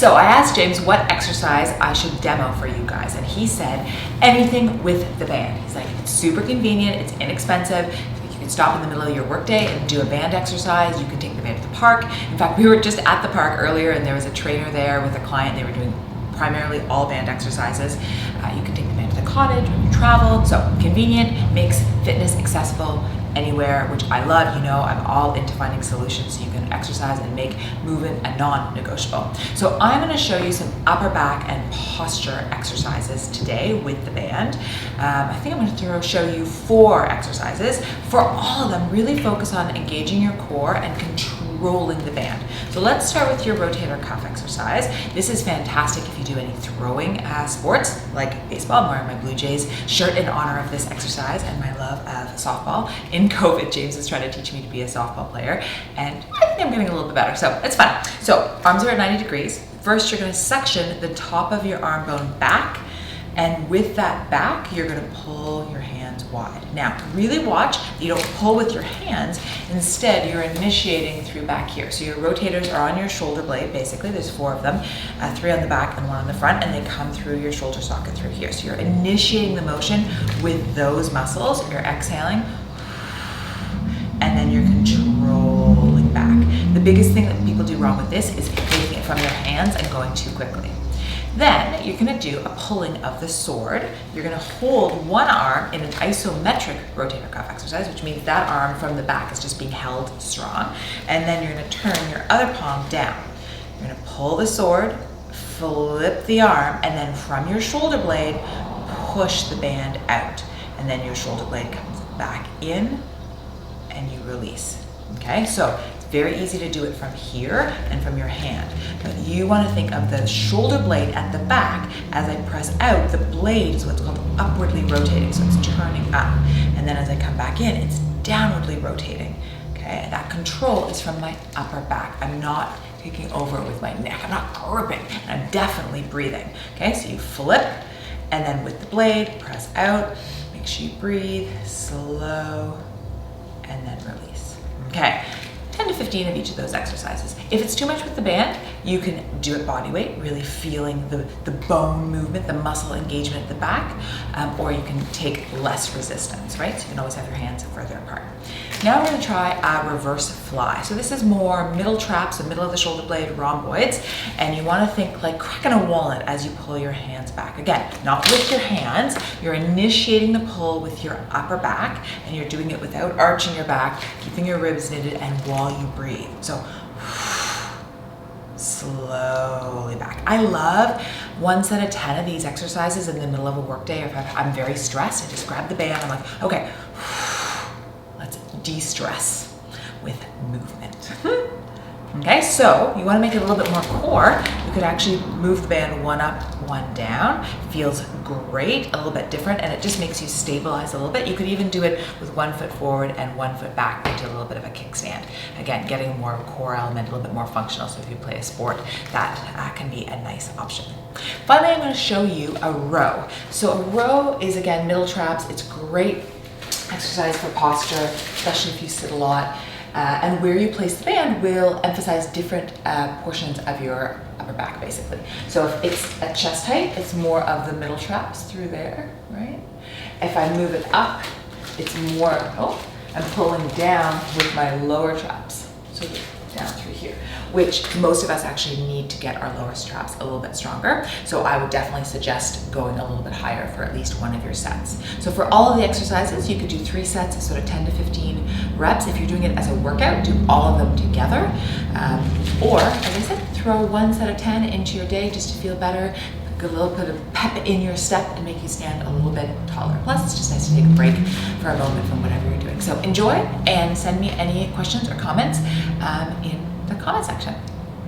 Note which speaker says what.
Speaker 1: So I asked James what exercise I should demo for you guys, and he said anything with the band. He's like, it's super convenient, it's inexpensive. You can stop in the middle of your workday and do a band exercise. You can take the band to the park. In fact, we were just at the park earlier and there was a trainer there with a client. They were doing primarily all band exercises. You can take the band to the cottage when you travel. So convenient, makes fitness accessible anywhere, which I love. You know, I'm all into finding solutions so you can exercise and make movement a non-negotiable. So I'm going to show you some upper back and posture exercises today with the band. I think I'm going to show you 4 exercises. For all of them, really focus on engaging your core and controlling the band. So let's start with your rotator cuff exercise. This is fantastic if you do any throwing sports like baseball. I'm wearing my Blue Jays shirt in honor of this exercise and my love of softball. In COVID, James is trying to teach me to be a softball player, and I think I'm getting a little bit better, so it's fun. So arms are at 90 degrees. First, you're going to suction the top of your arm bone back, and with that back, you're going to pull your hands wide. Now, really watch that you don't pull with your hands. Instead, you're initiating through back here. So your rotators are on your shoulder blade, basically. There's 4 of them, 3 on the back and 1 on the front, and they come through your shoulder socket through here. So you're initiating the motion with those muscles. You're exhaling, and then you're controlling back. The biggest thing that people do wrong with this is taking it from your hands and going too quickly. Then you're gonna do a pulling of the sword. You're gonna hold one arm in an isometric rotator cuff exercise, which means that arm from the back is just being held strong. And then you're gonna turn your other palm down. You're gonna pull the sword, flip the arm, and then from your shoulder blade, push the band out. And then your shoulder blade comes back in, and you release. Okay, so it's very easy to do it from here and from your hand. But you want to think of the shoulder blade at the back. As I press out, the blade is what's called upwardly rotating, so it's turning up. And then as I come back in, it's downwardly rotating. Okay, and that control is from my upper back. I'm not taking over with my neck. I'm not gripping, and I'm definitely breathing. Okay, so you flip, and then with the blade, press out. Make sure you breathe, slow, and then release. Okay, 10 to 15 of each of those exercises. If it's too much with the band, you can do it body weight, really feeling the bone movement, the muscle engagement at the back, or you can take less resistance, right? So you can always have your hands further apart. Now we're gonna try a reverse fly. So this is more middle traps, the middle of the shoulder blade, rhomboids, and you wanna think like cracking a walnut as you pull your hands back. Again, not with your hands, you're initiating the pull with your upper back, and you're doing it without arching your back, keeping your ribs knitted, and while you breathe. So slowly back. I love 1 set of 10 of these exercises in the middle of a workday. If I'm very stressed, I just grab the band. I'm like, okay, let's de-stress with movement. Okay, so you want to make it a little bit more core. You could actually move the band 1 up, 1 down. Feels great, a little bit different, and it just makes you stabilize a little bit. You could even do it with 1 foot forward and 1 foot back into a little bit of a kickstand. Again, getting more of a core element, a little bit more functional. So if you play a sport, that can be a nice option. Finally, I'm going to show you a row. So a row is, again, middle traps. It's great exercise for posture, especially if you sit a lot. And where you place the band will emphasize different portions of your upper back, basically. So if it's at chest height, it's more of the middle traps through there, right? If I move it up, it's more, I'm pulling down with my lower traps. So down through here, which most of us actually need to get our lower traps a little bit stronger. So I would definitely suggest going a little bit higher for at least 1 of your sets. So for all of the exercises, you could do 3 sets of sort of 10 to 15 reps. If you're doing it as a workout, do all of them together. Or, as I said, throw 1 set of 10 into your day just to feel better, a little bit of pep in your step and make you stand a little bit taller. Plus, it's just nice to take a break for a moment from whatever you're doing. So enjoy and send me any questions or comments in the comment section.